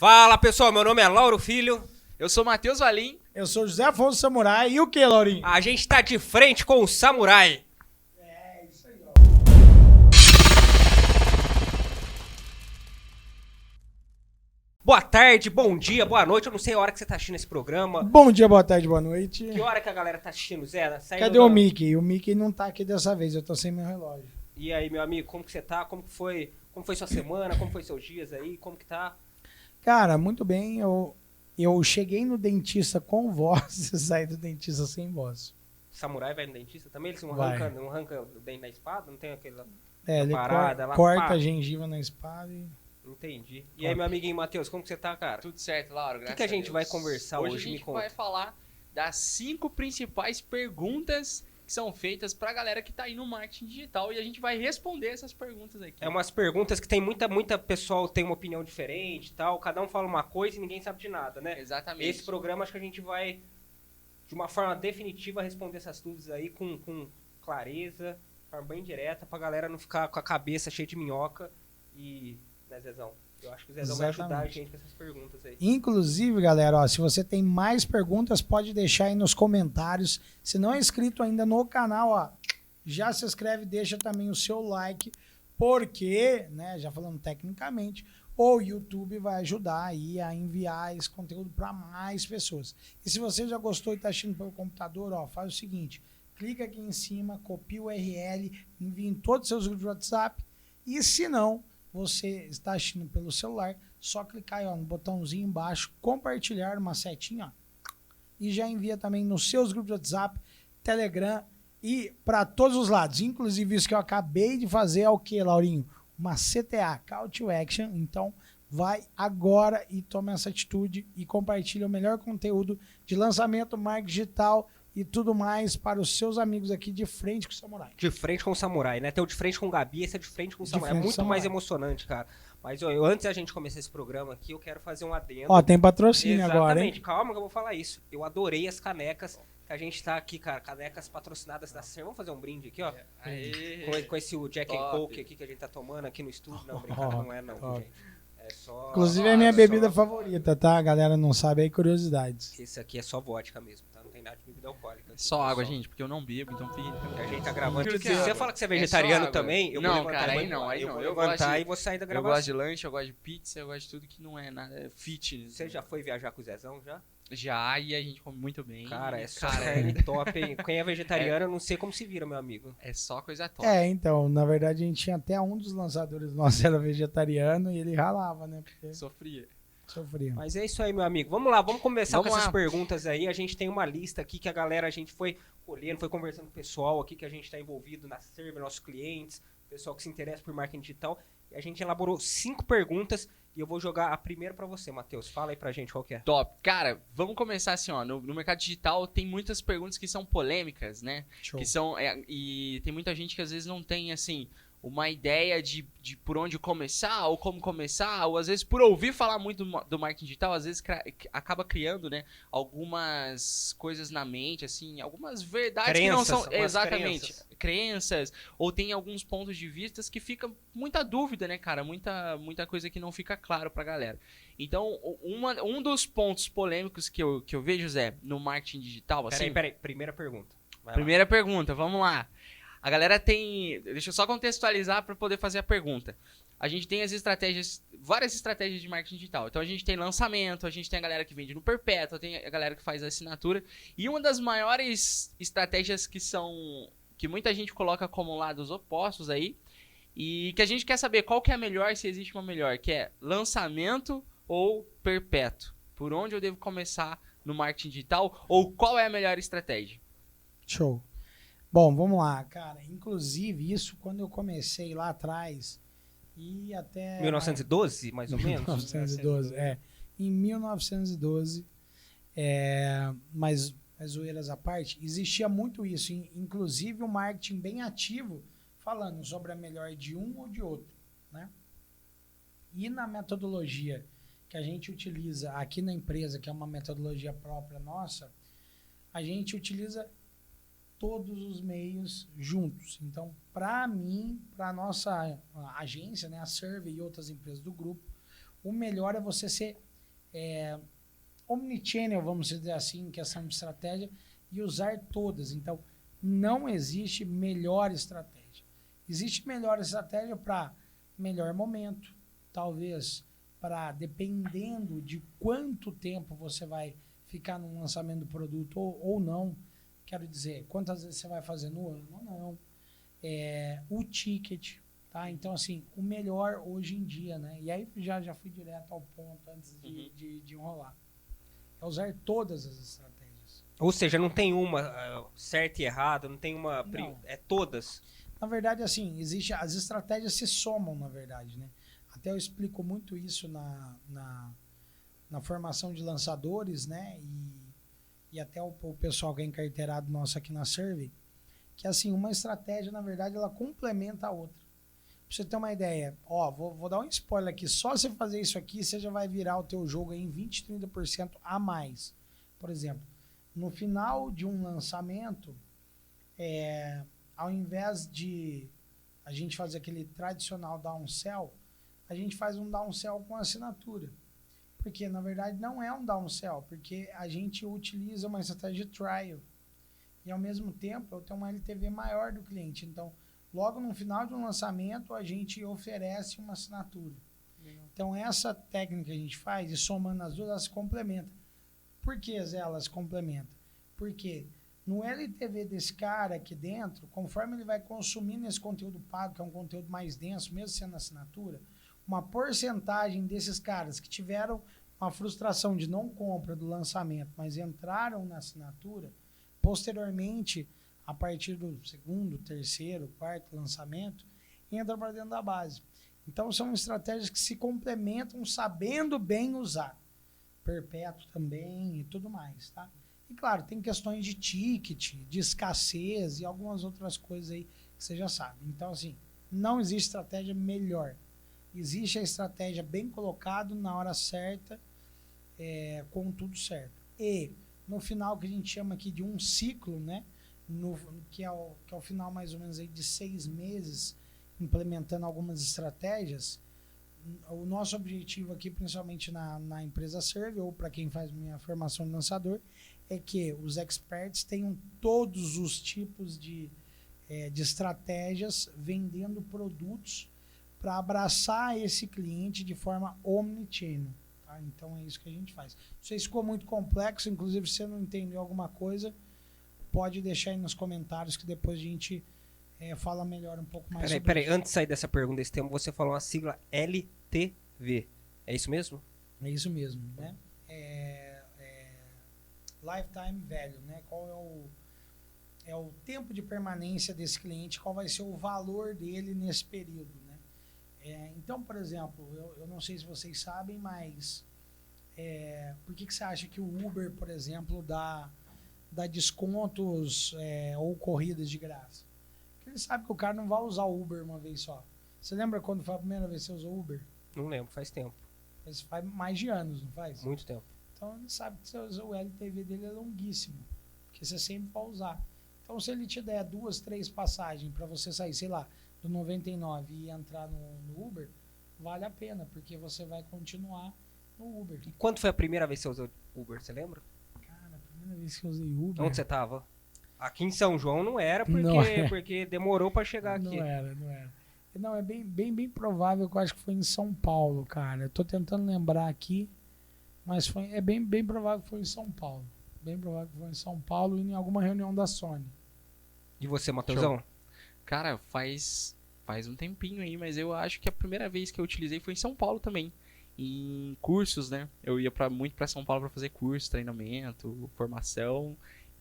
Fala pessoal, meu nome é Lauro Filho. Eu sou Matheus Valim. Eu sou José Afonso Samurai. E o que, Laurinho? A gente tá de frente com o Samurai. É, isso aí, ó. Boa tarde, bom dia, boa noite. Eu não sei a hora que você tá assistindo esse programa. Bom dia, boa tarde, boa noite. Que hora que a galera tá assistindo, Zé? Cadê o Mickey? O Mickey não tá aqui dessa vez, eu tô sem meu relógio. E aí, meu amigo, como que você tá? Como foi sua semana? Como foi seus dias aí? Como que tá? Cara, muito bem. Eu cheguei no dentista com voz e saí do dentista sem voz. Samurai vai no dentista também? Ele não Vai. arranca o dente da espada? Não tem aquela Ele parada lá? corta pá? a gengiva na espada e... Entendi. E aí, meu amiguinho Matheus, como que você tá, cara? Tudo certo, Lauro. O que a gente vai conversar hoje? A Me gente conta. vai falar das 5 principais perguntas que são feitas pra galera que tá aí no marketing digital e a gente vai responder essas perguntas aqui. É umas perguntas que tem muita pessoal tem uma opinião diferente e tal. Cada um fala uma coisa e ninguém sabe de nada, né? Exatamente. Esse programa acho que a gente vai, de uma forma definitiva, responder essas dúvidas aí com clareza, de forma bem direta, pra galera não ficar com a cabeça cheia de minhoca e... Né, Zezão? Eu acho que o Zezão vai ajudar a gente com essas perguntas aí. Inclusive, galera, ó, se você tem mais perguntas, pode deixar aí nos comentários. Se não é inscrito ainda no canal, ó, já se inscreve, deixa também o seu like, porque, né, já falando tecnicamente, o YouTube vai ajudar aí a enviar esse conteúdo para mais pessoas. E se você já gostou e está assistindo pelo computador, ó, faz o seguinte, clica aqui em cima, copia o URL, envia em todos os seus grupos de WhatsApp, e se não, você está assistindo pelo celular, só clicar aí, ó, no botãozinho embaixo, compartilhar, uma setinha, ó, e já envia também nos seus grupos de WhatsApp, Telegram e para todos os lados. Inclusive isso que eu acabei de fazer é o que, Laurinho? Uma CTA, Call to Action. Então vai agora e toma essa atitude e compartilha o melhor conteúdo de lançamento, marketing digital e tudo mais para os seus amigos aqui de frente com o Samurai. De frente com o Samurai, né? Tem o de frente com o Gabi, esse é de frente com o Samurai. É muito Samurai. mais emocionante, cara. Mas ó, antes da gente começar esse programa aqui, eu quero fazer um adendo. Ó, tem patrocínio agora, hein? Exatamente, calma que eu vou falar isso. Eu adorei as canecas que a gente tá aqui, cara. Canecas patrocinadas da Ser. Vamos fazer um brinde aqui, ó. Aê. Com esse o Jack and Top. Coke aqui que a gente tá tomando aqui no estúdio. Não, brincadeira, não é não, top. gente. É só... Inclusive é a minha bebida favorita, tá? A galera não sabe aí, curiosidades. Esse aqui é só vodka mesmo, tá? Não tem nada de bebida alcoólica. Só água, gente, porque eu não bebo, então fica. A gente tá gravando. Juro Se que é você água. fala que você é É só vegetariano água. também, eu Não, vou levantar cara, e aí não, aí eu não. vou Eu levantar gosto de- e vou sair da Eu gravação. gosto de lanche, eu gosto de pizza, eu gosto de tudo que não é nada fitness. Você já foi viajar com o Zezão, já? Já, e a gente come muito bem. Cara, é só Cara, carne top, hein? Quem é vegetariano, eu não sei como se vira, meu amigo. é só coisa top. É, então, na verdade a gente tinha até um dos lançadores nossos era vegetariano e ele ralava, né? Porque Sofria. sofria. Mas é isso aí, meu amigo. Vamos lá, vamos começar Vamos com essas lá. perguntas aí. A gente tem uma lista aqui que a gente foi colhendo, foi conversando com o pessoal aqui que a gente está envolvido na server, nossos clientes, pessoal que se interessa por marketing digital. E a gente elaborou 5 perguntas e eu vou jogar a primeira para você, Matheus. Fala aí pra gente qual que é. Top. Cara, vamos começar assim, ó. No mercado digital tem muitas perguntas que são polêmicas, né? Show. Que são, e tem muita gente que às vezes não tem, assim, uma ideia de por onde começar, ou como começar, ou às vezes por ouvir falar muito do marketing digital, às vezes acaba criando, né, algumas coisas na mente, assim, algumas verdades que não são... Crenças, algumas Exatamente. Crenças, ou tem alguns pontos de vista que fica muita dúvida, né, cara? Muita coisa que não fica claro pra galera. Então, um dos pontos polêmicos que eu vejo, Zé, no marketing digital, assim... Peraí, primeira pergunta. Vai lá. Primeira pergunta, vamos lá. A galera tem... Deixa eu só contextualizar para poder fazer a pergunta. A gente tem as estratégias, várias estratégias de marketing digital. Então a gente tem lançamento, a gente tem a galera que vende no perpétuo, tem a galera que faz a assinatura. E uma das maiores estratégias que muita gente coloca como lados opostos aí, e que a gente quer saber qual que é a melhor, se existe uma melhor, que é lançamento ou perpétuo. Por onde eu devo começar no marketing digital, ou qual é a melhor estratégia? Show. Bom, vamos lá, cara. Inclusive, isso quando eu comecei lá atrás e até... 1912, mais ou menos? 1912, é. Em 1912, mas zoeiras à parte, existia muito isso. Inclusive, o marketing bem ativo falando sobre a melhor de um ou de outro, né? E na metodologia que a gente utiliza aqui na empresa, que é uma metodologia própria nossa, a gente utiliza todos os meios juntos. Então, para mim, para a nossa agência, né, a Survey e outras empresas do grupo, o melhor é você ser omnichannel, vamos dizer assim, em questão de estratégia, e usar todas. Então, não existe melhor estratégia. Existe melhor estratégia para melhor momento, talvez para, dependendo de quanto tempo você vai ficar no lançamento do produto ou não, quero dizer, quantas vezes você vai fazer no ano ou não, o ticket, tá? Então, assim, o melhor hoje em dia, né? E aí já fui direto ao ponto antes de enrolar. É usar todas as estratégias. Ou seja, não tem uma certa e errada, não tem uma... Não. É todas. Na verdade, assim, as estratégias se somam, na verdade, né? Até eu explico muito isso na formação de lançadores, né? E até o pessoal que é encarteirado nosso aqui na Survey, que assim, uma estratégia, na verdade, ela complementa a outra. Pra você ter uma ideia, ó, vou dar um spoiler aqui, só você fazer isso aqui, você já vai virar o teu jogo aí em 20, 30% a mais. Por exemplo, no final de um lançamento, ao invés de a gente fazer aquele tradicional downsell, a gente faz um downsell com assinatura. Porque, na verdade, não é um downsell, porque a gente utiliza uma estratégia de trial. E, ao mesmo tempo, eu tenho uma LTV maior do cliente. Então, logo no final de um lançamento, a gente oferece uma assinatura. Então, essa técnica que a gente faz, e somando as duas, elas se complementam. Por que, Zé, elas se complementam? Porque no LTV desse cara aqui dentro, conforme ele vai consumindo esse conteúdo pago, que é um conteúdo mais denso, mesmo sendo assinatura, uma porcentagem desses caras que tiveram uma frustração de não compra do lançamento, mas entraram na assinatura, posteriormente, a partir do segundo, terceiro, quarto lançamento, entra para dentro da base. Então, são estratégias que se complementam sabendo bem usar. Perpétuo também e tudo mais, tá? E, claro, tem questões de ticket, de escassez e algumas outras coisas aí que você já sabe. Então, assim, não existe estratégia melhor. Existe a estratégia bem colocada, na hora certa, com tudo certo. E, no final, que a gente chama aqui de um ciclo, né? Que é o final, mais ou menos, aí de 6 meses, implementando algumas estratégias, o nosso objetivo aqui, principalmente na empresa Survey, ou para quem faz minha formação de lançador, é que os experts tenham todos os tipos de estratégias vendendo produtos para abraçar esse cliente de forma omnichannel. Tá? Então é isso que a gente faz. Não sei se ficou muito complexo, inclusive se você não entendeu alguma coisa, pode deixar aí nos comentários que depois a gente fala melhor um pouco mais sobre Peraí, isso. antes de sair dessa pergunta, desse tema, você falou uma sigla LTV. É isso mesmo? É isso mesmo, né? Lifetime Value, né? Qual é o tempo de permanência desse cliente, qual vai ser o valor dele nesse período, né? Então, por exemplo, eu não sei se vocês sabem, mas por que você acha que o Uber, por exemplo, dá descontos ou corridas de graça? Porque ele sabe que o cara não vai usar o Uber uma vez só. Você lembra quando foi a primeira vez que você usou Uber? Não lembro, faz tempo. Isso faz mais de anos, não faz? Muito tempo. Então ele sabe que o LTV dele é longuíssimo, porque você sempre vai usar. Então se ele te der 2, 3 passagens para você sair, sei lá, do 99 e entrar no Uber, vale a pena, porque você vai continuar no Uber. E quando foi a primeira vez que você usou Uber, você lembra? Cara, a primeira vez que eu usei Uber... Onde você tava? Aqui em São João não era, porque demorou para chegar aqui. Não era. Não, é bem provável que eu acho que foi em São Paulo, cara. Eu tô tentando lembrar aqui, mas é bem provável que foi em São Paulo. Bem provável que foi em São Paulo e em alguma reunião da Sony. E você, Matheusão? Cara, faz um tempinho aí, mas eu acho que a primeira vez que eu utilizei foi em São Paulo também. Em cursos, né? Eu ia muito pra São Paulo pra fazer curso, treinamento, formação.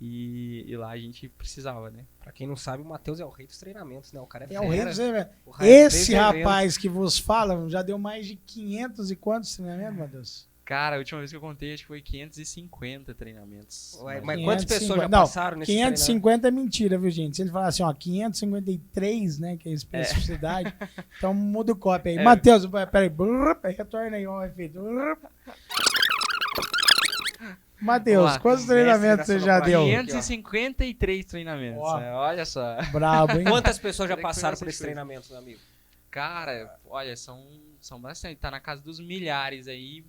E lá a gente precisava, né? Pra quem não sabe, o Matheus é o rei dos treinamentos, né? O cara É o rei dos treinamentos. rei dos Esse eventos. rapaz que vos fala já deu mais de 500 e quantos treinamentos, meu Deus? Cara, a última vez que eu contei, acho que foi 550 treinamentos. Ué, Mas mas quantas pessoas já 550. Não, passaram nesse treinamento? 550 é mentira, viu, gente? Se ele falar assim, ó, 553, né, que é a especificidade, então muda o copy aí. Matheus, peraí, retorna aí, ó, efeito. Matheus, quantos treinamentos você já deu? 553 treinamentos. Ó. Olha só. Brabo, hein? Quantas pessoas já Será que foi passaram por bastante esse coisa? treinamento, meu amigo? Cara, olha, são São bastante. Tá na casa dos milhares aí.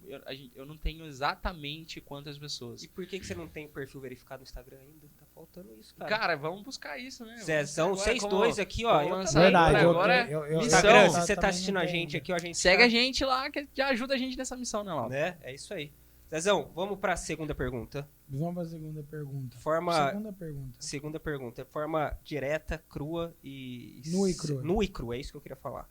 Eu não tenho exatamente quantas pessoas. E por que você não tem perfil verificado no Instagram ainda? Tá faltando isso, cara. Cara, vamos buscar isso, né? Zezão, Agora, 62 aqui, ó. vamos Eu lançar também. Verdade, agora Instagram, missão. se você tá assistindo a gente aqui, ó, a gente Segue tá- a gente lá, que já ajuda a gente nessa missão, né, Lauro? Né? É isso aí. Zezão, vamos pra segunda pergunta. Vamos para a segunda pergunta. Segunda pergunta. Forma direta, crua e... Nua e crua. Nua e crua, é isso que eu queria falar.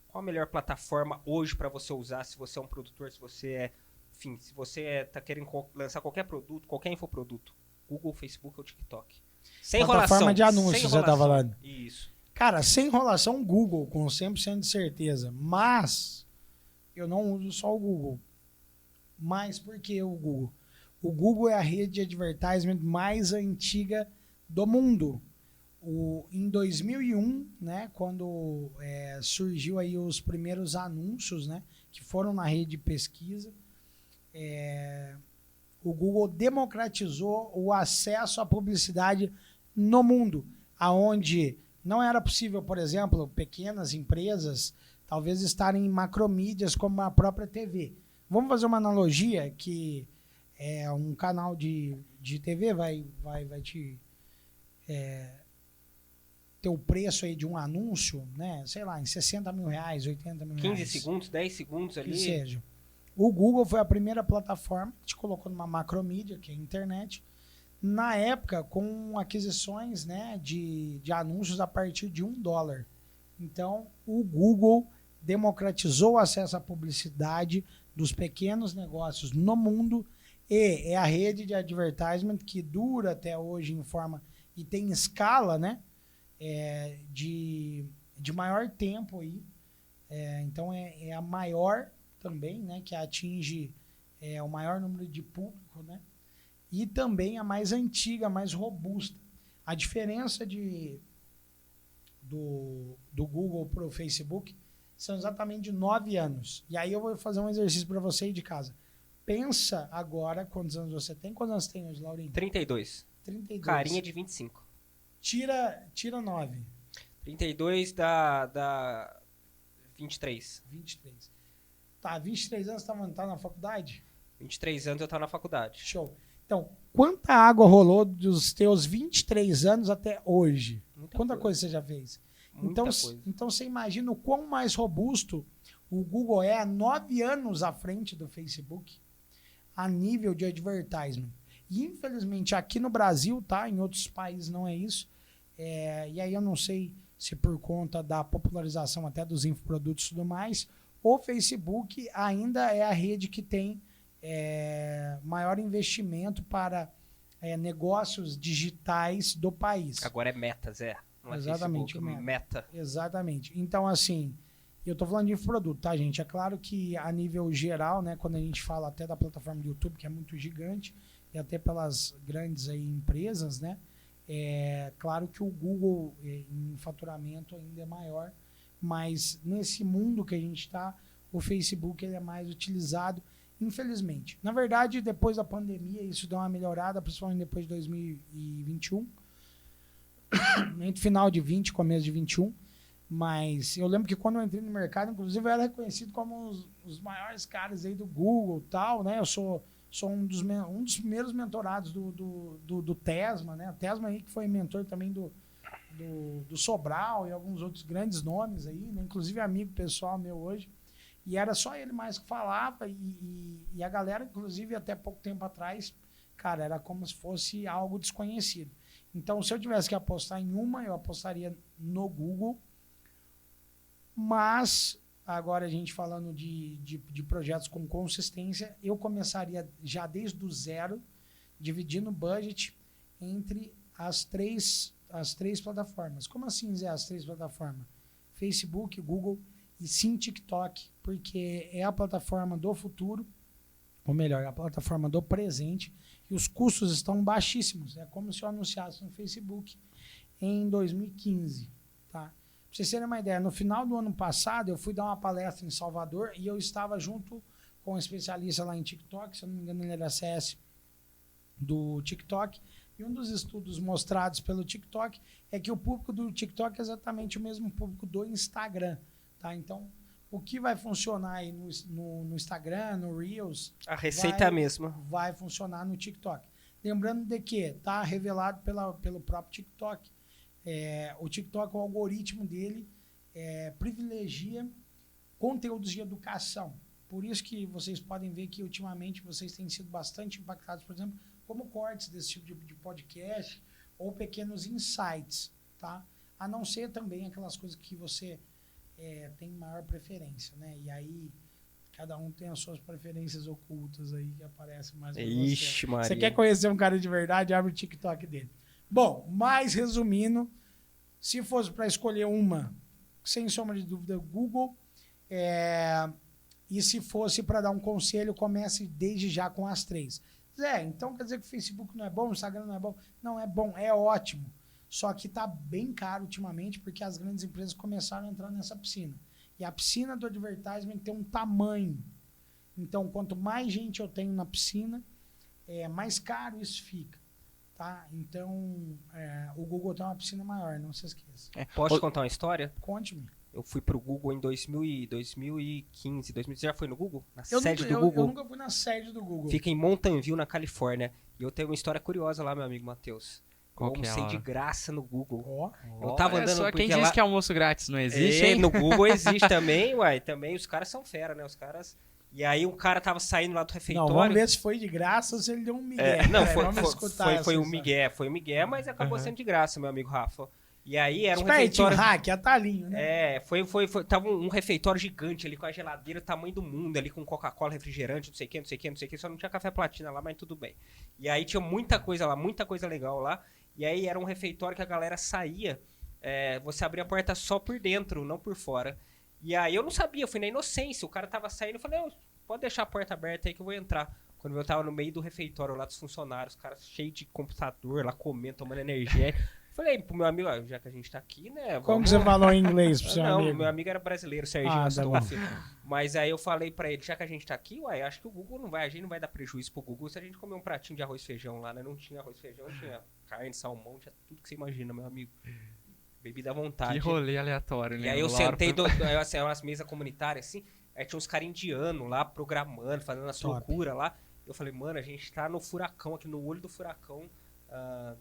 Qual a melhor plataforma hoje pra você usar, se você é um produtor, se você é... Enfim, se você tá querendo lançar qualquer produto, qualquer infoproduto. Google, Facebook ou TikTok. Sem Plataforma enrolação. de anúncios, sem você tá enrolação. falando. Isso. Cara, sem enrolação, Google, com 100% de certeza. Mas eu não uso só o Google. Mas por que o Google? O Google é a rede de advertisement mais antiga do mundo. Em 2001, né, quando surgiu aí os primeiros anúncios, né, que foram na rede de pesquisa, o Google democratizou o acesso à publicidade no mundo, aonde não era possível, por exemplo, pequenas empresas talvez estarem em macromídias como a própria TV. Vamos fazer uma analogia que um canal de TV vai te ter o preço aí de um anúncio, né? Sei lá, em 60 mil reais, 80 mil 15 reais. segundos, 10 segundos ali. Que seja. O Google foi a primeira plataforma que te colocou numa macromídia, que é a internet, na época com aquisições, né, de anúncios a partir de $1. Então, o Google democratizou o acesso à publicidade dos pequenos negócios no mundo e é a rede de advertisement que dura até hoje em forma e tem escala, né, de maior tempo aí. Então, é a maior também, né, que atinge o maior número de público, né, e também a mais antiga, mais robusta. A diferença do Google para o Facebook são exatamente de 9 anos. E aí eu vou fazer um exercício para você aí de casa. Pensa agora quantos anos você tem. Quantos anos você tem hoje, Laurinho? 32. 32. Carinha de 25. Tira 9. 32 dá 23. 23. Tá, 23 anos você tá na faculdade? 23 anos eu tava na faculdade. Show. Então, quanta água rolou dos teus 23 anos até hoje? Quanta coisa você já fez? Muita coisa. Então você imagina o quão mais robusto o Google é há 9 anos à frente do Facebook a nível de advertisement. E infelizmente aqui no Brasil, tá? Em outros países não é isso. E aí eu não sei se por conta da popularização até dos infoprodutos e tudo mais, o Facebook ainda é a rede que tem maior investimento para negócios digitais do país. Agora é Meta, Zé. Não é Exatamente, Facebook, Meta. Exatamente. Então, assim, eu tô falando de infoproduto, tá, gente? É claro que a nível geral, né, quando a gente fala até da plataforma do YouTube, que é muito gigante, e até pelas grandes aí empresas, né, é claro que o Google em faturamento ainda é maior, mas nesse mundo que a gente está, o Facebook ele é mais utilizado, infelizmente. Na verdade, depois da pandemia, isso deu uma melhorada, principalmente depois de 2021, entre final de 20 e começo de 21, mas eu lembro que quando eu entrei no mercado, inclusive eu era reconhecido como os maiores caras aí do Google e tal, né? Eu sou um dos primeiros mentorados do Tesma, né? O Tesma aí que foi mentor também do Sobral e alguns outros grandes nomes aí, né? Inclusive amigo pessoal meu hoje. E era só ele mais que falava e a galera, inclusive até pouco tempo atrás, cara, era como se fosse algo desconhecido. Então, se eu tivesse que apostar em uma, eu apostaria no Google. Mas, agora a gente falando de projetos com consistência, eu começaria já desde o zero, dividindo o budget entre as três plataformas. Como assim, Zé, as 3 plataformas? Facebook, Google e sim TikTok, porque é a plataforma do futuro, ou melhor, é a plataforma do presente, e os custos estão baixíssimos. É como se eu anunciasse no Facebook em 2015. Tá? Pra vocês terem uma ideia, no final do ano passado, eu fui dar uma palestra em Salvador e eu estava junto com um especialista lá em TikTok, se eu não me engano ele era CS do TikTok, e um dos estudos mostrados pelo TikTok é que o público do TikTok é exatamente o mesmo público do Instagram. Tá? Então, O que vai funcionar aí no Instagram, no Reels, A receita é a mesma. vai funcionar no TikTok. Lembrando de que está revelado pelo próprio TikTok. O TikTok, o algoritmo dele privilegia conteúdos de educação. Por isso que vocês podem ver que ultimamente vocês têm sido bastante impactados, por exemplo, como cortes desse tipo de podcast ou pequenos insights, tá? A não ser também aquelas coisas que você tem maior preferência, né? E aí cada um tem as suas preferências ocultas aí que aparecem mais pra você. Ixi, Maria. Você quer conhecer um cara de verdade, abre o TikTok dele. Bom, mas resumindo, se fosse para escolher uma, sem sombra de dúvida, Google. E se fosse para dar um conselho, comece desde já com as 3. Zé, então quer dizer que o Facebook não é bom, o Instagram não é bom? Não, é bom, é ótimo. Só que está bem caro ultimamente porque as grandes empresas começaram a entrar nessa piscina. E a piscina do advertisement tem um tamanho. Então, quanto mais gente eu tenho na piscina, mais caro isso fica. Tá? Então, o Google tem uma piscina maior, não se esqueça. Posso te contar uma história? Conte-me. Eu fui pro Google em 2015. Você já foi no Google? Na Eu sede nunca, do Google? eu nunca fui na sede do Google. Fica em Mountain View, na Califórnia. E eu tenho uma história curiosa lá, meu amigo Matheus. Qual que é almocei ela? de graça no Google. Ó, Eu tava Olha andando só, porque quem disse lá... que almoço grátis não existe, hein? No Google existe também, uai. Também os caras são fera, né? Os caras... E aí um cara tava saindo lá do refeitório... não, vamos ver se foi de graça ou se ele deu um migué. Não, Vamos escutar foi essa um migué. Foi um migué, mas acabou sendo de graça, meu amigo Rafa. E aí era um Espertinho, refeitório... hack, atalhinho, né? Tava um refeitório gigante ali com a geladeira, o tamanho do mundo ali, com Coca-Cola, refrigerante, não sei o que, só não tinha café platina lá, mas tudo bem. E aí tinha muita coisa lá, muita coisa legal lá. E aí era um refeitório que a galera saía, você abria a porta só por dentro, não por fora. E aí eu não sabia, eu fui na inocência, o cara tava saindo, eu falei, pode deixar a porta aberta aí que eu vou entrar. Quando eu tava no meio do refeitório lá dos funcionários, os caras cheios de computador lá comendo, tomando energia. Falei pro meu amigo, já que a gente tá aqui, né? Como que você falou em inglês pro seu Não, amigo? meu amigo era brasileiro, Serginho tá Astoff. Mas aí eu falei pra ele, já que a gente tá aqui, acho que o Google a gente não vai dar prejuízo pro Google se a gente comer um pratinho de arroz e feijão lá, né? Não tinha arroz e feijão, tinha carne, salmão, tinha tudo que você imagina, meu amigo. Bebida à vontade. Que rolê aleatório, né? E aí eu sentei, assim, umas mesas comunitárias assim, aí tinha uns caras indianos lá, programando, fazendo as loucuras lá. Eu falei, mano, a gente tá no furacão, aqui no olho do furacão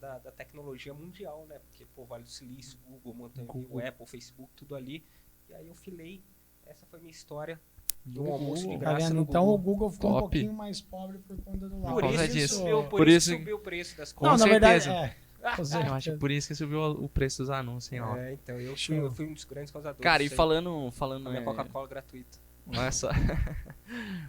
da tecnologia mundial, né? Porque, pô, Vale do Silício, Google, Mountain View, Apple, Facebook, tudo ali. E aí eu filei, essa foi minha história do almoço de Tá graça vendo? no Então Google. o Google ficou um Top. pouquinho mais pobre por conta do Por causa isso, disso. por isso isso- subiu o preço das Com Não, coisas. na certeza. verdade, com Eu certeza. acho que por isso que subiu o preço dos anúncios, hein, ó. Então eu Show. fui um dos grandes causadores. Cara, e disso aí. falando A minha Coca-Cola gratuita. olha só.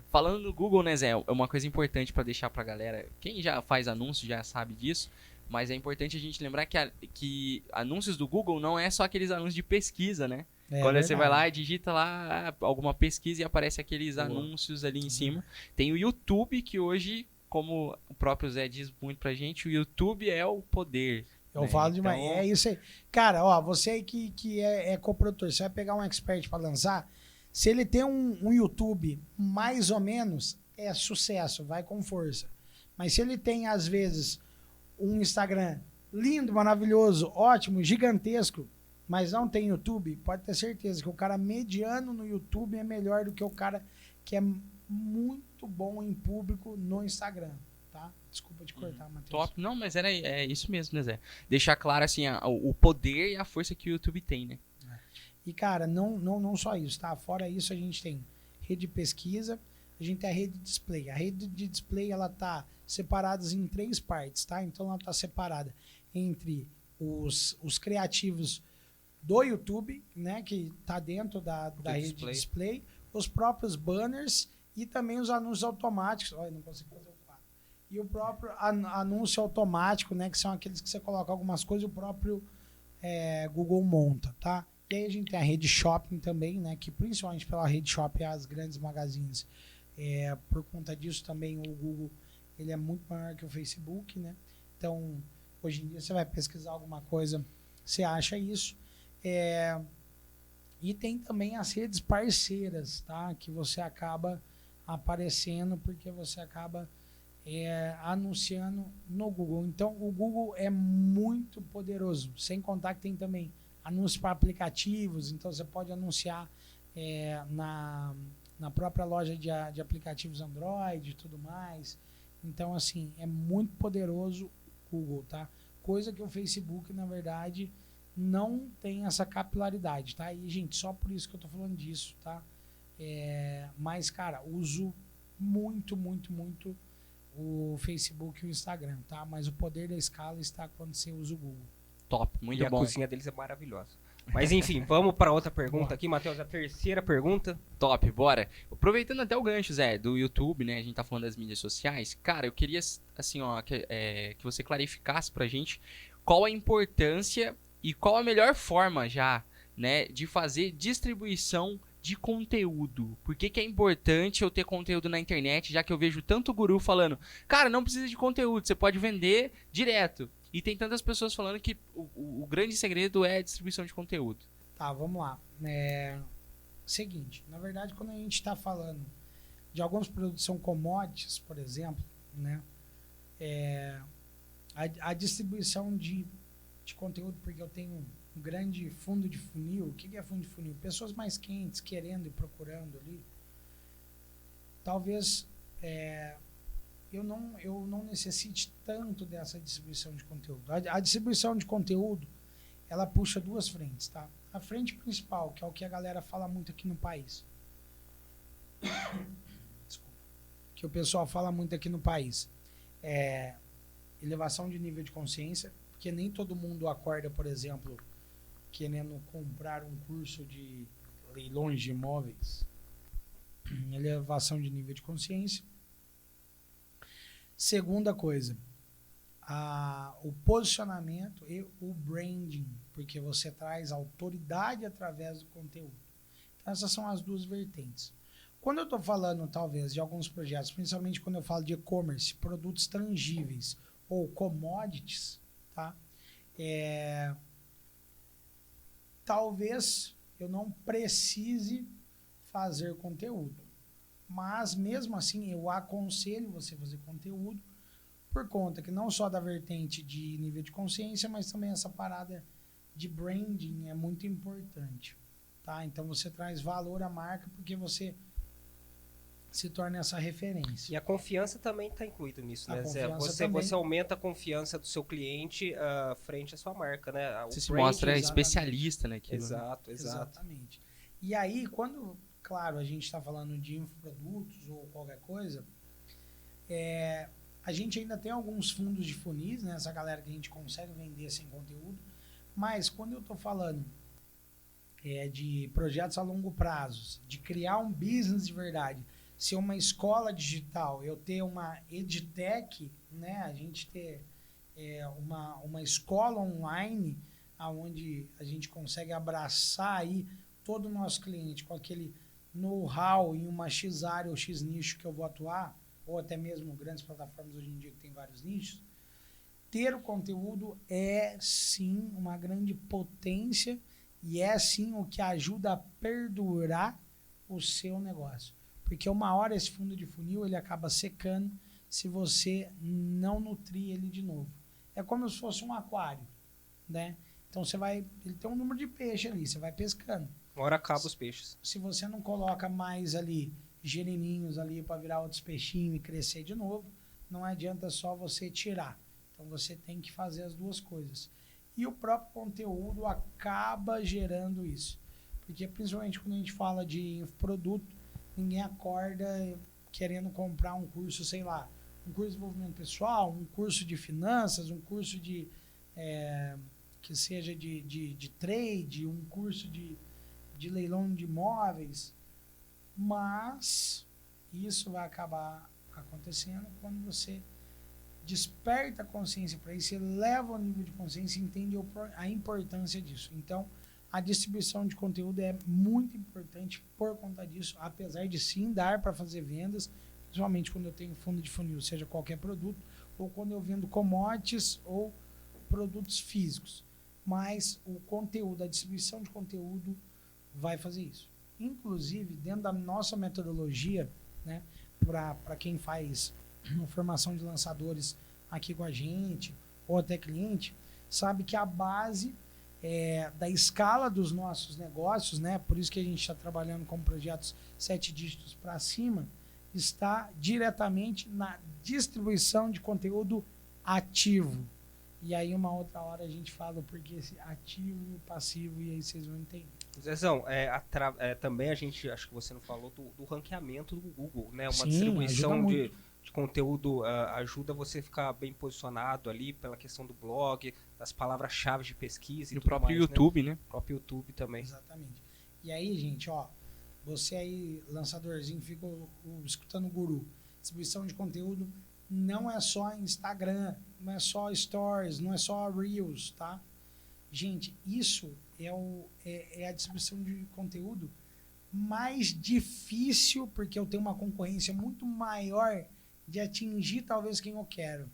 Falando do Google, né, Zé? É uma coisa importante pra deixar pra galera. Quem já faz anúncio já sabe disso. Mas é importante a gente lembrar que anúncios do Google não é só aqueles anúncios de pesquisa, né? Quando você vai lá e digita lá alguma pesquisa e aparece aqueles anúncios ali em cima. Tem o YouTube, que hoje, como o próprio Zé diz muito pra gente, o YouTube é o poder. Eu né? falo demais. Então, É isso aí. Cara, ó, você aí que é coprodutor, você vai pegar um expert pra lançar, se ele tem um YouTube mais ou menos, é sucesso, vai com força. Mas se ele tem, às vezes, um Instagram lindo, maravilhoso, ótimo, gigantesco, mas não tem YouTube, pode ter certeza que o cara mediano no YouTube é melhor do que o cara que é muito bom em público no Instagram, tá? Desculpa te cortar, Matheus. top. Não, mas é isso mesmo, né, Zé? Deixar claro, assim, o poder e a força que o YouTube tem, né? E, cara, não só isso, tá? Fora isso, a gente tem rede de pesquisa, a gente tem a rede de display. A rede de display, ela tá separada em 3 partes, tá? Então, ela tá separada entre os criativos do YouTube, né? Que tá dentro da rede de display, os próprios banners e também os anúncios automáticos. Olha, não consigo fazer o quadro. E o próprio anúncio automático, né? Que são aqueles que você coloca algumas coisas e o próprio Google monta, tá? E aí a gente tem a rede shopping também, né? Que principalmente pela rede shopping as grandes magazines. Por conta disso também o Google ele é muito maior que o Facebook, né? Então, hoje em dia você vai pesquisar alguma coisa, você acha isso. E tem também as redes parceiras, tá? Que você acaba aparecendo porque você acaba anunciando no Google. Então, o Google é muito poderoso. Sem contar que tem também anúncios para aplicativos. Então, você pode anunciar na própria loja de aplicativos Android e tudo mais. Então, assim, é muito poderoso o Google, tá? Coisa que o Facebook, na verdade, não tem essa capilaridade, tá? E, gente, só por isso que eu tô falando disso, tá? Mas, cara, uso muito o Facebook e o Instagram, tá? Mas o poder da escala está quando você usa o Google. Top, muito E bom. a cozinha deles é maravilhosa. Mas enfim, vamos para outra pergunta aqui, Matheus. A terceira pergunta. Top, bora. Aproveitando até o gancho, Zé, do YouTube, né? A gente tá falando das mídias sociais. Cara, eu queria, assim, ó, que você clarificasse pra gente qual a importância e qual a melhor forma já, né, de fazer distribuição de conteúdo. Por que que é importante eu ter conteúdo na internet, já que eu vejo tanto guru falando, cara, não precisa de conteúdo, você pode vender direto. E tem tantas pessoas falando que o grande segredo é a distribuição de conteúdo. Tá, vamos lá. Seguinte, na verdade, quando a gente está falando de alguns produtos que são commodities, por exemplo, né? A distribuição de conteúdo, porque eu tenho um grande fundo de funil. O que é fundo de funil? Pessoas mais quentes, querendo e procurando ali. Talvez eu não necessite tanto dessa distribuição de conteúdo. A distribuição de conteúdo, ela puxa duas frentes, tá? A frente principal, que é o que a galera fala muito aqui no país. Desculpa. Que o pessoal fala muito aqui no país. Elevação de nível de consciência, porque nem todo mundo acorda, por exemplo, querendo comprar um curso de leilões de imóveis. Elevação de nível de consciência. Segunda coisa, o posicionamento e o branding, porque você traz autoridade através do conteúdo. Então, essas são as duas vertentes. Quando eu estou falando, talvez, de alguns projetos, principalmente quando eu falo de e-commerce, produtos tangíveis ou commodities, tá? Talvez eu não precise fazer conteúdo. Mas, mesmo assim, eu aconselho você a fazer conteúdo por conta que não só da vertente de nível de consciência, mas também essa parada de branding é muito importante, tá? Então, você traz valor à marca porque você se torna essa referência. E a confiança também está incluído nisso, né, Zé? Você Você aumenta a confiança do seu cliente frente à sua marca, né? Você se mostra especialista, né? Exato. Exatamente. E aí, quando... Claro, a gente está falando de infoprodutos ou qualquer coisa. A gente ainda tem alguns fundos de funis, né? Essa galera que a gente consegue vender sem conteúdo. Mas quando eu estou falando de projetos a longo prazo, de criar um business de verdade, ser uma escola digital, eu ter uma edtech, né? A gente ter uma escola online, onde a gente consegue abraçar aí todo o nosso cliente com aquele know-how em uma X área ou X nicho que eu vou atuar, ou até mesmo grandes plataformas hoje em dia que tem vários nichos, ter o conteúdo é sim uma grande potência e é sim o que ajuda a perdurar o seu negócio. Porque uma hora esse fundo de funil ele acaba secando se você não nutrir ele de novo. É como se fosse um aquário, né? Então ele tem um número de peixe ali, você vai pescando. Uma hora acaba os peixes. Se você não coloca mais ali gereninhos ali para virar outros peixinhos e crescer de novo, não adianta só você tirar. Então você tem que fazer as duas coisas. E o próprio conteúdo acaba gerando isso. Porque principalmente quando a gente fala de produto, ninguém acorda querendo comprar um curso, sei lá, um curso de desenvolvimento pessoal, um curso de finanças, um curso de que seja de trade, um curso de leilão de imóveis, mas isso vai acabar acontecendo quando você desperta a consciência para isso, eleva o nível de consciência e entende a importância disso. Então, a distribuição de conteúdo é muito importante por conta disso, apesar de sim dar para fazer vendas, principalmente quando eu tenho fundo de funil, seja qualquer produto, ou quando eu vendo commodities ou produtos físicos. Mas o conteúdo, a distribuição de conteúdo vai fazer isso. Inclusive, dentro da nossa metodologia, né, para quem faz formação de lançadores aqui com a gente, ou até cliente, sabe que a base da escala dos nossos negócios, né? Por isso que a gente está trabalhando com projetos 7 dígitos para cima, está diretamente na distribuição de conteúdo ativo. E aí uma outra hora a gente fala o porquê esse ativo e o passivo, e aí vocês vão entender. Zezão, também a gente, acho que você não falou, do ranqueamento do Google, né? Uma Sim, distribuição ajuda de muito. conteúdo ajuda você a ficar bem posicionado ali pela questão do blog, das palavras-chave de pesquisa E e o tudo próprio mais, YouTube, né? O próprio YouTube também. Exatamente. E aí, gente, ó, você aí, lançadorzinho, fica escutando o guru. Distribuição de conteúdo não é só Instagram, não é só Stories, não é só Reels, tá? Gente, isso é a distribuição de conteúdo mais difícil, porque eu tenho uma concorrência muito maior de atingir talvez quem eu quero.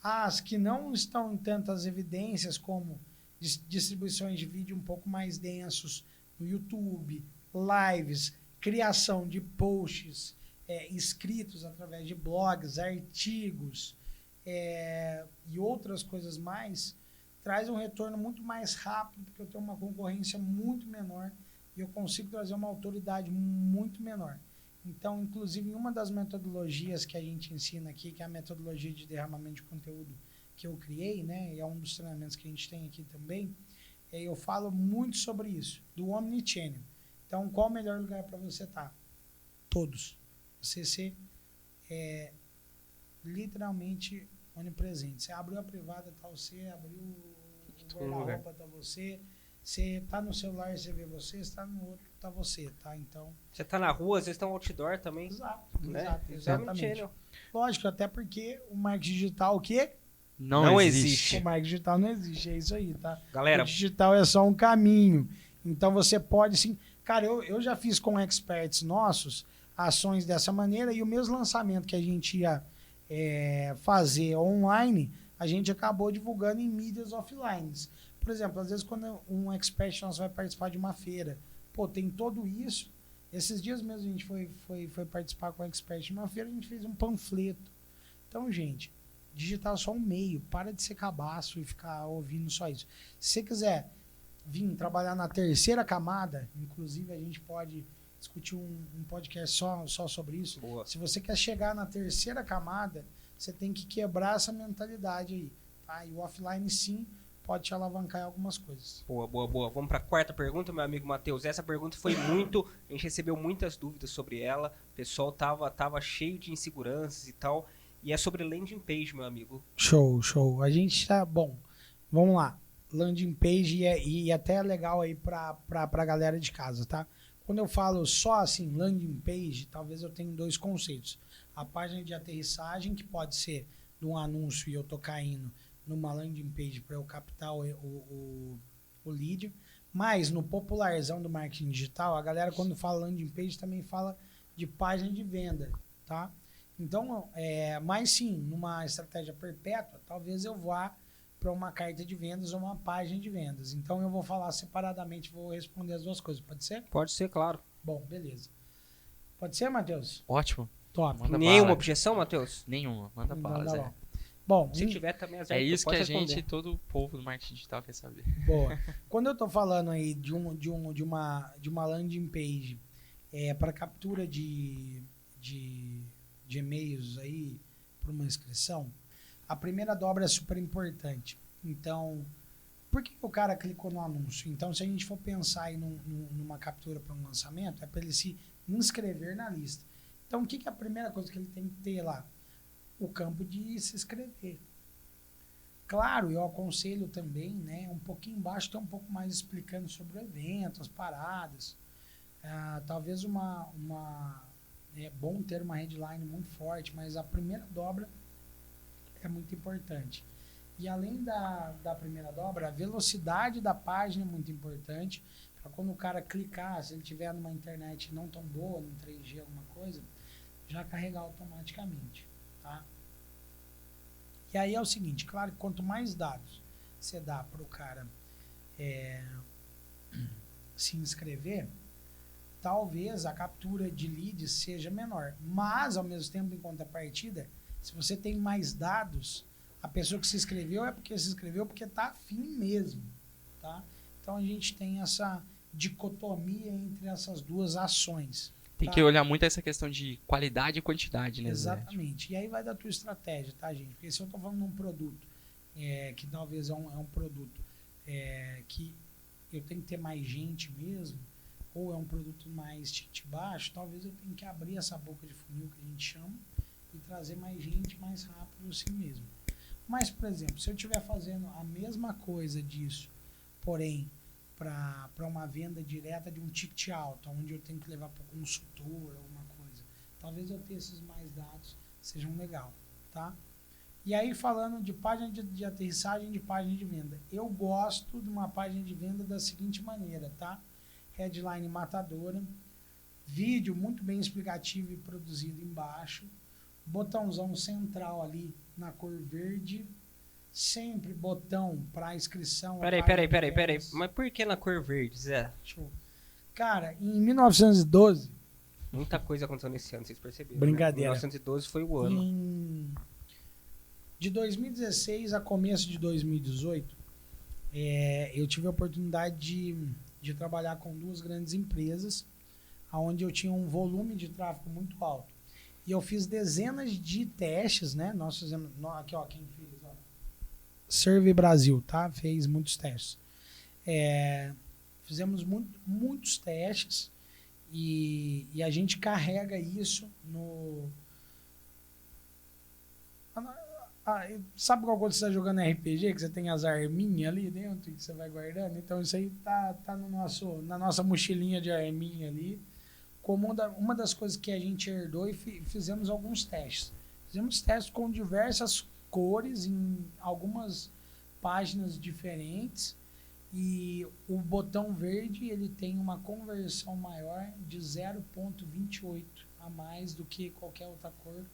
As que não estão em tantas evidências, como distribuições de vídeo um pouco mais densos no YouTube, lives, criação de posts escritos através de blogs, artigos e outras coisas mais, traz um retorno muito mais rápido, porque eu tenho uma concorrência muito menor e eu consigo trazer uma autoridade muito menor. Então, inclusive, em uma das metodologias que a gente ensina aqui, que é a metodologia de derramamento de conteúdo que eu criei, né, e é um dos treinamentos que a gente tem aqui também, eu falo muito sobre isso, do Omnichannel. Então, qual o melhor lugar para você estar? Todos. Você ser literalmente onipresente. Você abriu a privada, tá você, abriu o guarda-roupa, tá você tá no celular, você vê você tá no outro, tá você, tá? Então... Você tá na rua, às vezes tá um outdoor também. Exato, né? exatamente. Lógico, até porque o marketing digital, o quê? Não existe. O marketing digital não existe, é isso aí, tá? Galera, o digital é só um caminho. Então você pode sim... Cara, eu já fiz com experts nossos ações dessa maneira, e o mesmo lançamento que a gente ia fazer online, a gente acabou divulgando em mídias offline. Por exemplo, às vezes quando um expert nosso vai participar de uma feira, pô, tem tudo isso. Esses dias mesmo a gente foi participar com um expert de uma feira, a gente fez um panfleto. Então, gente, digital é só um meio, para de ser cabaço e ficar ouvindo só isso. Se você quiser vir trabalhar na terceira camada, inclusive a gente pode discutir um podcast só sobre isso. Boa. Se você quer chegar na terceira camada, você tem que quebrar essa mentalidade aí, tá? E o offline sim pode te alavancar em algumas coisas. Boa. Vamos para a quarta pergunta, meu amigo Matheus. Essa pergunta foi muito... A gente recebeu muitas dúvidas sobre ela. O pessoal tava cheio de inseguranças e tal. E é sobre landing page, meu amigo. Show. A gente tá... Bom, vamos lá. Landing page e até é legal aí pra galera de casa, tá? Quando eu falo só assim, landing page, talvez eu tenha dois conceitos. A página de aterrissagem, que pode ser de um anúncio e eu tô caindo numa landing page para eu captar o lead. Mas no popularzão do marketing digital, a galera quando fala landing page também fala de página de venda, tá? Então, mas sim, numa estratégia perpétua, talvez eu vá para uma carta de vendas ou uma página de vendas. Então eu vou falar separadamente, vou responder as duas coisas, pode ser? Pode ser, claro. Bom, beleza. Pode ser, Matheus? Ótimo. Top. Manda Nenhuma bala. objeção, Matheus? Nenhuma. Manda bala, Zé. Bom, Se tiver também, É isso que pode a responder. gente, todo o povo do marketing digital quer saber. boa. Quando eu tô falando aí de uma landing page para captura de e-mails aí para uma inscrição, a primeira dobra é super importante. Então, por que o cara clicou no anúncio? Então, se a gente for pensar aí numa captura para um lançamento, é para ele se inscrever na lista. Então, o que é a primeira coisa que ele tem que ter lá? O campo de se inscrever. Claro, eu aconselho também, né, um pouquinho embaixo, tem um pouco mais explicando sobre o evento, as paradas. Talvez é bom ter uma headline muito forte, mas a primeira dobra é muito importante. E além da primeira dobra, a velocidade da página é muito importante, para quando o cara clicar, se ele tiver numa internet não tão boa, no 3G, alguma coisa, já carregar automaticamente, tá? E aí é o seguinte, claro que quanto mais dados você dá para o cara se inscrever, talvez a captura de leads seja menor. Mas, ao mesmo tempo, em contrapartida, se você tem mais dados, a pessoa que se inscreveu é porque se inscreveu porque está afim mesmo. tá? Então a gente tem essa dicotomia entre essas duas ações. Tem tá? que olhar muito essa questão de qualidade e quantidade, né, Zé? Exatamente. E aí vai da tua estratégia, tá, gente? Porque se eu estou falando de um produto que talvez é um produto que eu tenho que ter mais gente mesmo, ou é um produto mais ticket baixo, talvez eu tenha que abrir essa boca de funil que a gente chama e trazer mais gente mais rápido assim mesmo. Mas, por exemplo, se eu estiver fazendo a mesma coisa disso, porém, para uma venda direta de um ticket alto, onde eu tenho que levar para o consultor, alguma coisa, talvez eu ter esses mais dados sejam legal, tá? E aí, falando de página de aterrissagem, de página de venda, eu gosto de uma página de venda da seguinte maneira, tá? Headline matadora, vídeo muito bem explicativo e produzido embaixo, botãozão central ali na cor verde, sempre botão para inscrição. Peraí. Mas por que na cor verde, Zé? Cara, em 1912... Muita coisa aconteceu nesse ano, vocês perceberam. Brincadeira. Né? 1912 foi o ano. De 2016 a começo de 2018, eu tive a oportunidade de trabalhar com duas grandes empresas, onde eu tinha um volume de tráfego muito alto. E eu fiz dezenas de testes, né? Nós fizemos... Aqui, ó, quem fez, ó. Survey Brasil, tá? Fez muitos testes. Fizemos muitos testes e a gente carrega isso no... sabe qual quando você está jogando RPG, que você tem as arminhas ali dentro que você vai guardando? Então isso aí tá na nossa mochilinha de arminha ali. Como uma das coisas que a gente herdou e fizemos alguns testes. Fizemos testes com diversas cores em algumas páginas diferentes e o botão verde ele tem uma conversão maior de 0,28 a mais do que qualquer outra cor,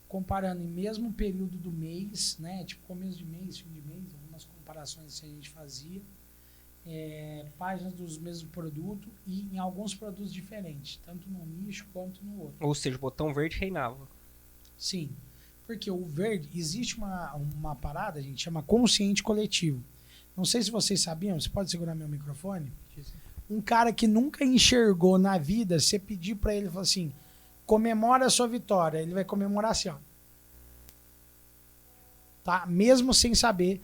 comparando em mesmo período do mês, né, tipo começo de mês, fim de mês, algumas comparações que a gente fazia, páginas dos mesmos produtos e em alguns produtos diferentes, tanto no nicho quanto no outro. Ou seja, o botão verde reinava. Sim, porque o verde, existe uma parada, a gente chama consciente coletivo. Não sei se vocês sabiam, você pode segurar meu microfone? Um cara que nunca enxergou na vida, você pedir para ele, falar assim, comemora a sua vitória, ele vai comemorar assim, ó. Tá? Mesmo sem saber,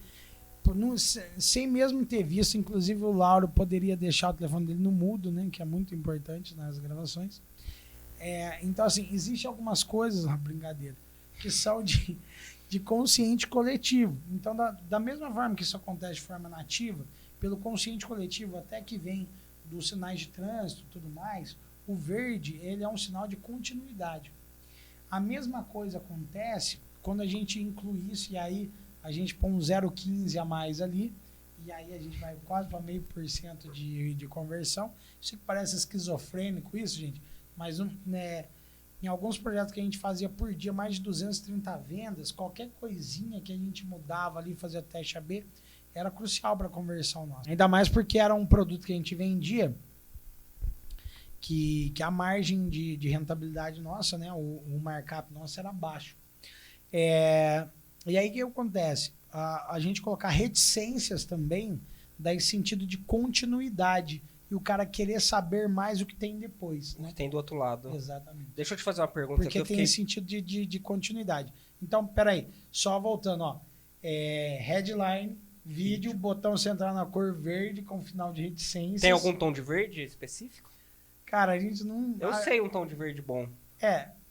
sem mesmo ter visto, inclusive o Lauro poderia deixar o telefone dele no mudo, né, que é muito importante nas gravações. Então, assim, existem algumas coisas na brincadeira que são de consciente coletivo. Então, da mesma forma que isso acontece de forma nativa, pelo consciente coletivo, até que vem dos sinais de trânsito e tudo mais, o verde ele é um sinal de continuidade. A mesma coisa acontece quando a gente inclui isso e aí a gente põe um 0,15 a mais ali, e aí a gente vai quase para 0,5% de conversão. Isso que parece esquizofrênico isso, gente, mas em alguns projetos que a gente fazia por dia mais de 230 vendas, qualquer coisinha que a gente mudava ali, fazia teste AB, era crucial para a conversão nossa. Ainda mais porque era um produto que a gente vendia que a margem de rentabilidade nossa, né, o markup nosso era baixo. E aí o que acontece? A gente colocar reticências também dá esse sentido de continuidade e o cara querer saber mais o que tem depois. Né? O que tem do outro lado. Exatamente. Deixa eu te fazer uma pergunta. Porque tem esse sentido de continuidade. Então, peraí, só voltando, ó. Headline, vídeo, botão central na cor verde com final de reticências. Tem algum tom de verde específico? Cara, a gente não... Eu sei um tom de verde bom.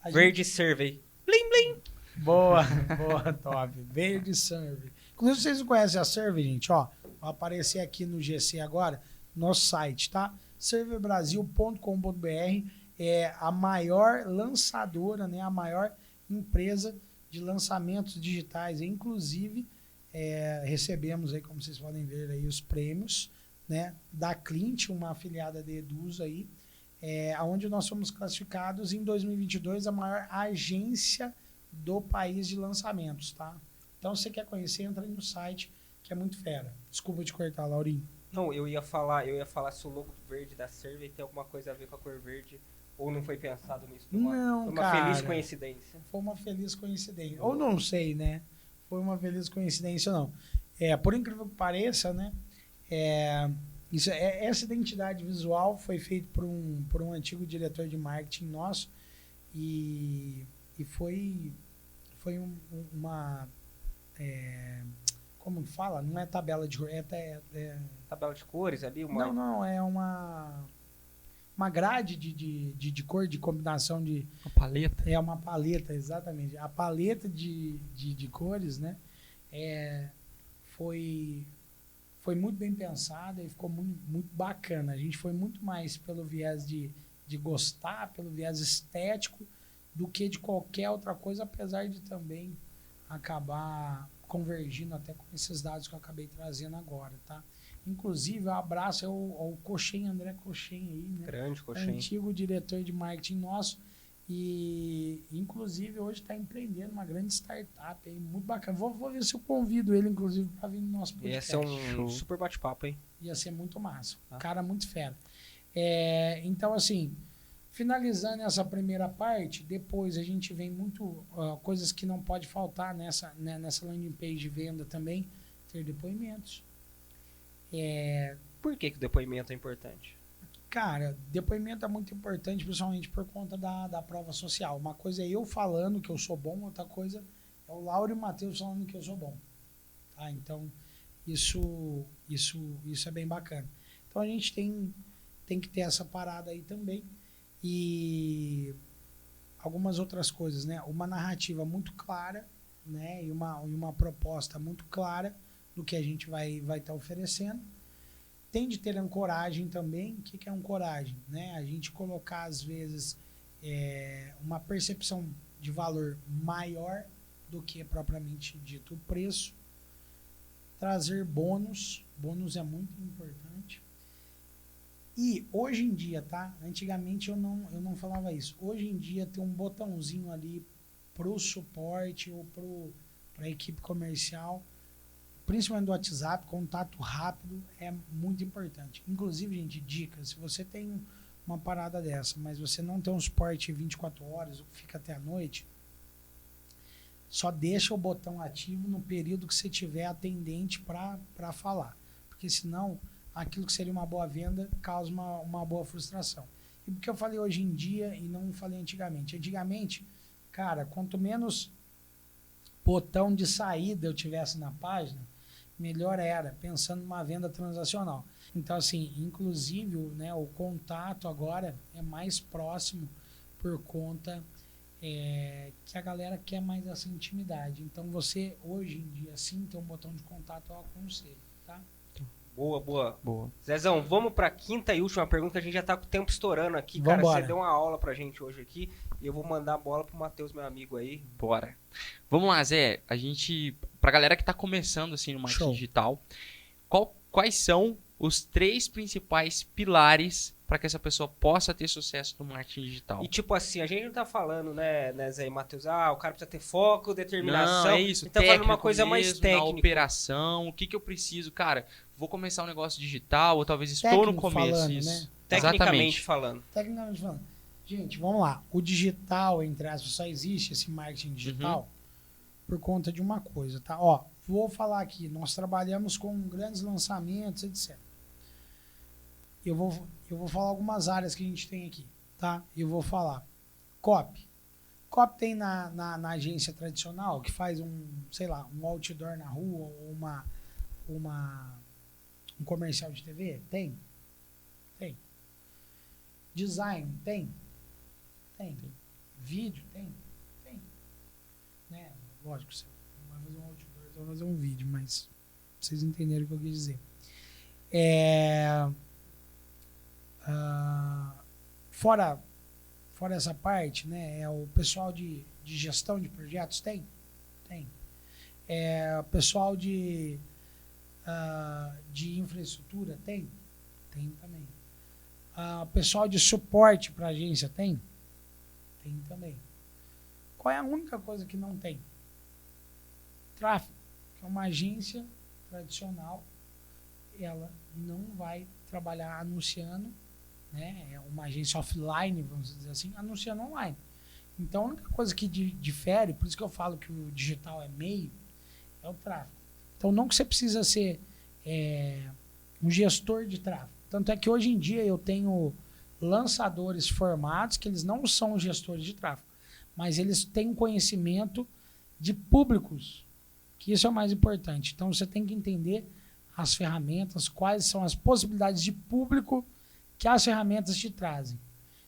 gente... Verde Survey. Blim, blim. Boa, top. Verde Survey. Inclusive, vocês não conhecem a Survey, gente, ó. Vai aparecer aqui no GC agora, nosso site, tá? surveybrasil.com.br é a maior lançadora, né? A maior empresa de lançamentos digitais. Inclusive, recebemos aí, como vocês podem ver aí, os prêmios, né? Da Clint, uma afiliada da Eduz aí, onde nós fomos classificados em 2022 a maior agência do país de lançamentos, tá? Então, se você quer conhecer, entra aí no site, que é muito fera. Desculpa te cortar, Laurinho. Não, eu ia falar se o logo verde da Survey tem alguma coisa a ver com a cor verde, ou não foi pensado nisso. Foi uma feliz coincidência. Foi uma feliz coincidência. Ou não sei, né? Foi uma feliz coincidência ou não. Por incrível que pareça, né? Essa identidade visual foi feita por um antigo diretor de marketing nosso e foi uma... como fala? Não é tabela de cor, Tabela de cores ali? Não, é uma grade de cor, de combinação de... Uma paleta? É uma paleta, exatamente. A paleta de cores, né? Foi muito bem pensada e ficou muito, muito bacana. A gente foi muito mais pelo viés de gostar, pelo viés estético, do que de qualquer outra coisa, apesar de também acabar convergindo até com esses dados que eu acabei trazendo agora, tá? Inclusive, um abraço ao Coxem, André Coxem aí, né? Grande Coxem. Antigo diretor de marketing nosso e, inclusive, hoje está empreendendo uma grande startup aí, muito bacana. Vou ver se eu convido ele, inclusive, para vir no nosso podcast. Ia ser um super bate-papo, hein? Ia ser muito massa. Ah. Cara muito fera. Então, assim, finalizando essa primeira parte, depois a gente vem muito... coisas que não pode faltar nessa landing page de venda também, ter depoimentos. Por que o depoimento é importante? Cara, depoimento é muito importante, principalmente por conta da prova social. Uma coisa é eu falando que eu sou bom, outra coisa é o Lauro e o Matheus falando que eu sou bom. Tá? Então, isso é bem bacana. Então, a gente tem que ter essa parada aí também. E algumas outras coisas, né? Uma narrativa muito clara, né? E uma proposta muito clara do que a gente vai estar oferecendo. Tem de ter ancoragem também. O que é ancoragem? Né? A gente colocar, às vezes, uma percepção de valor maior do que propriamente dito o preço. Trazer bônus. Bônus é muito importante. E hoje em dia, tá? Antigamente eu não falava isso. Hoje em dia tem um botãozinho ali pro suporte ou para a equipe comercial, principalmente do WhatsApp, contato rápido é muito importante. Inclusive, gente, dica, se você tem uma parada dessa, mas você não tem um suporte 24 horas, ou fica até a noite, só deixa o botão ativo no período que você tiver atendente para falar. Porque senão, aquilo que seria uma boa venda causa uma boa frustração. E porque eu falei hoje em dia e não falei antigamente. Antigamente, cara, quanto menos botão de saída eu tivesse na página, melhor era, pensando numa venda transacional. Então, assim, inclusive, né, o contato agora é mais próximo por conta que a galera quer mais essa intimidade. Então, você, hoje em dia, sim, tem um botão de contato, eu aconselho, tá? Boa. Boa. Zezão, vamos para a quinta e última pergunta, que a gente já tá com o tempo estourando aqui. Cara, Vambora. você deu uma aula pra gente hoje aqui e eu vou mandar a bola pro Matheus, meu amigo aí. Bora. Vamos lá, Zé. Pra galera que tá começando assim no marketing Show. digital, quais são os 3 principais pilares para que essa pessoa possa ter sucesso no marketing digital? E tipo assim, a gente não tá falando, né Zé e Matheus, o cara precisa ter foco, determinação. Não, é isso. Então falando uma coisa mesmo, mais na técnica. operação, o que eu preciso? Cara, vou começar um negócio digital, ou talvez estou no Técnico começo. falando, Isso. né? Tecnicamente Exatamente. falando. Tecnicamente falando. Gente, vamos lá. O digital, entre aspas, só existe esse marketing digital por conta de uma coisa, tá? Ó, vou falar aqui. Nós trabalhamos com grandes lançamentos, etc. Eu vou falar algumas áreas que a gente tem aqui, tá? Eu vou falar. Copy. Copy tem na agência tradicional, que faz um outdoor na rua, ou um comercial de TV? Tem. Design? Tem. Vídeo? Tem. Né? Lógico, você vai fazer um outdoor, você vai fazer um vídeo, mas vocês entenderam o que eu quis dizer. Fora essa parte, né? O pessoal de gestão de projetos tem. O pessoal de infraestrutura tem também. O pessoal de suporte para agência tem também. Qual é a única coisa que não tem? Tráfego, que é uma agência tradicional, ela não vai trabalhar anunciando, né? É uma agência offline, vamos dizer assim, anunciando online. Então, a única coisa que difere, por isso que eu falo que o digital é meio, é o tráfego. Então, não que você precisa ser um gestor de tráfego. Tanto é que hoje em dia eu tenho lançadores formados que eles não são gestores de tráfego, mas eles têm um conhecimento de públicos, que isso é o mais importante. Então você tem que entender as ferramentas, quais são as possibilidades de público que as ferramentas te trazem.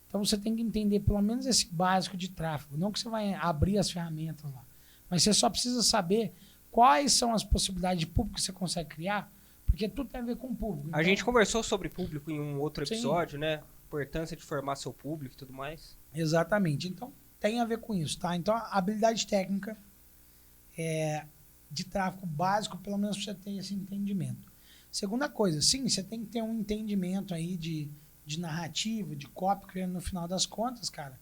Então você tem que entender pelo menos esse básico de tráfego, não que você vai abrir as ferramentas lá, mas você só precisa saber quais são as possibilidades de público que você consegue criar, porque tudo tem a ver com o público. Então, A gente conversou sobre público em um outro Sim. episódio, né? Importância de formar seu público e tudo mais. exatamente. Então, tem a ver com isso, tá? Então, a habilidade técnica de tráfego básico, pelo menos pra você ter esse entendimento. Segunda coisa, sim, você tem que ter um entendimento aí de narrativa, de copy, porque no final das contas, cara,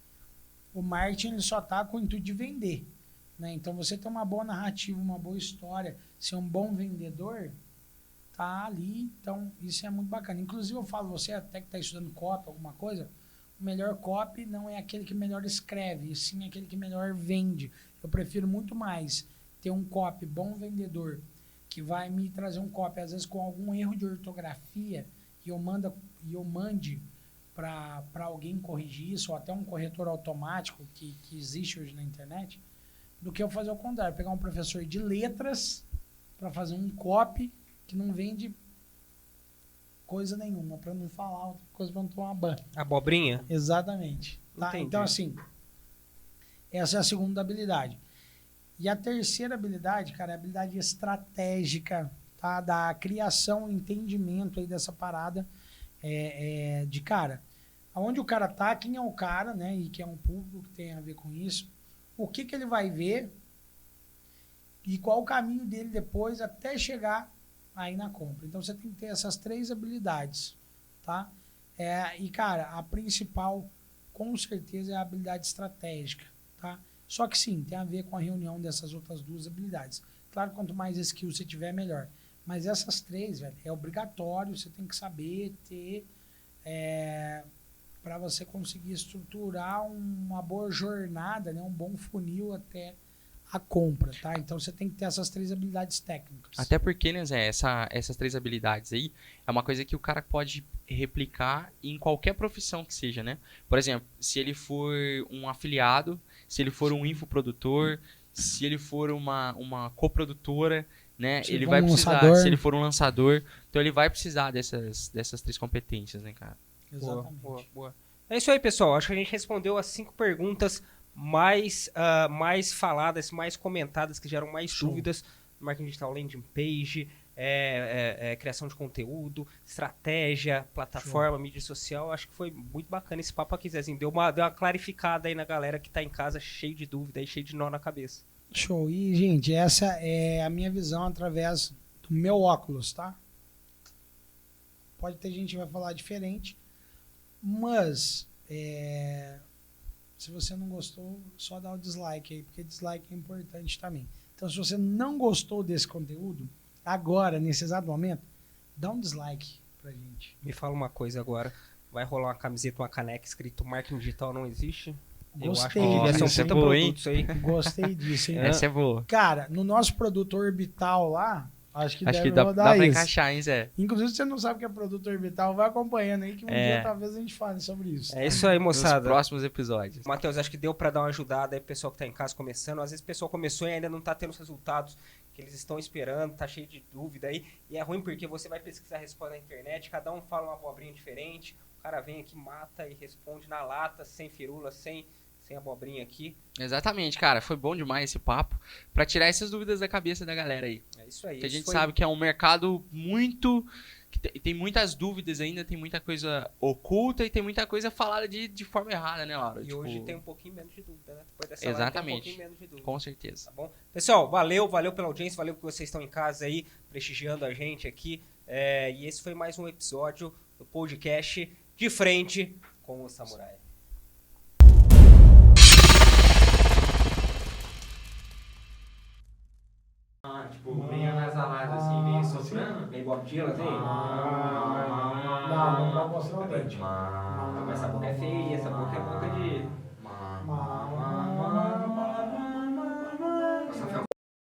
o marketing ele só tá com o intuito de vender, né? Então, você ter uma boa narrativa, uma boa história, ser um bom vendedor, tá ali. Então, isso é muito bacana. Inclusive, eu falo, você até que tá estudando copy, alguma coisa, o melhor copy não é aquele que melhor escreve, e sim aquele que melhor vende. Eu prefiro muito mais ter um copy bom vendedor, que vai me trazer um copy, às vezes com algum erro de ortografia, e eu mande para alguém corrigir isso, ou até um corretor automático que existe hoje na internet, do que eu fazer o contrário, pegar um professor de letras para fazer um copy que não vende coisa nenhuma, para não falar outra coisa, para não tomar ban. Abobrinha? Exatamente. Tá? Entendi. Então, assim, essa é a segunda habilidade. E a terceira habilidade, cara, é a habilidade estratégica, tá? Da criação, entendimento aí dessa parada de, cara, aonde o cara tá, quem é o cara, né? E que é um público que tem a ver com isso. O que ele vai ver e qual o caminho dele depois até chegar aí na compra. Então, você tem que ter essas três habilidades, tá? E, cara, a principal, com certeza, é a habilidade estratégica, tá? Só que sim, tem a ver com a reunião dessas outras duas habilidades. Claro, quanto mais skill você tiver, melhor. Mas essas três, velho, é obrigatório, você tem que saber ter para você conseguir estruturar uma boa jornada, né, um bom funil até a compra, tá? Então você tem que ter essas três habilidades técnicas. Até porque, né, Zé, essas três habilidades aí é uma coisa que o cara pode replicar em qualquer profissão que seja, né? Por exemplo, se ele for um afiliado, se ele for um infoprodutor, se ele for uma coprodutora, né? Se Ele for vai um precisar, lançador. se ele for um lançador, então ele vai precisar dessas três competências, né, cara? Exatamente. Boa. É isso aí, pessoal. Acho que a gente respondeu as 5 perguntas mais faladas, mais comentadas, que geram mais Show. dúvidas no marketing digital, landing page, criação de conteúdo, estratégia, plataforma, mídia social. Acho que foi muito bacana esse papo aqui, Zezinho. Deu uma clarificada aí na galera que tá em casa cheio de dúvida e cheio de nó na cabeça. Show. E, gente, essa é a minha visão através do meu óculos, tá? Pode ter gente que vai falar diferente, mas se você não gostou, só dá o dislike aí, porque dislike é importante também. Então, se você não gostou desse conteúdo, agora, nesse exato momento, dá um dislike pra gente. Me fala uma coisa agora. Vai rolar uma camiseta, uma caneca escrito marketing digital não existe? Eu acho que Gostei devia ser um disso. puta Boa, hein? produto isso aí. Gostei disso, hein? Essa é boa. Cara, no nosso produto orbital lá, acho que Acho deve que dá rodar pra isso. encaixar, hein, Zé? Inclusive, se você não sabe o que é produto orbital, vai acompanhando aí que um dia talvez a gente fale sobre isso. É isso aí, Nos moçada. próximos episódios. Matheus, acho que deu pra dar uma ajudada aí pro pessoal que tá em casa começando. Às vezes o pessoal começou e ainda não tá tendo os resultados que eles estão esperando, tá cheio de dúvida aí. E é ruim porque você vai pesquisar a resposta na internet, cada um fala uma abobrinha diferente. O cara vem aqui, mata e responde na lata, sem firula, sem abobrinha aqui. Exatamente, cara. Foi bom demais esse papo pra tirar essas dúvidas da cabeça da galera aí. É isso aí. Porque a Esse gente foi- sabe que é um mercado muito... que tem muitas dúvidas ainda, tem muita coisa oculta e tem muita coisa falada de forma errada, né, Laura? E Tipo, hoje tem um pouquinho menos de dúvida, né? Depois dessa live tem um Exatamente. pouquinho menos de dúvida. Com certeza. Tá bom? Pessoal, valeu pela audiência, valeu que vocês estão em casa aí, prestigiando a gente aqui. E esse foi mais um episódio do podcast De Frente com o Samurai. Tipo, bem anasalado assim, bem soprando. Meio Bob Dylan, assim? Não vai mostrar o dente. Mas essa boca é feia, essa boca é boca de...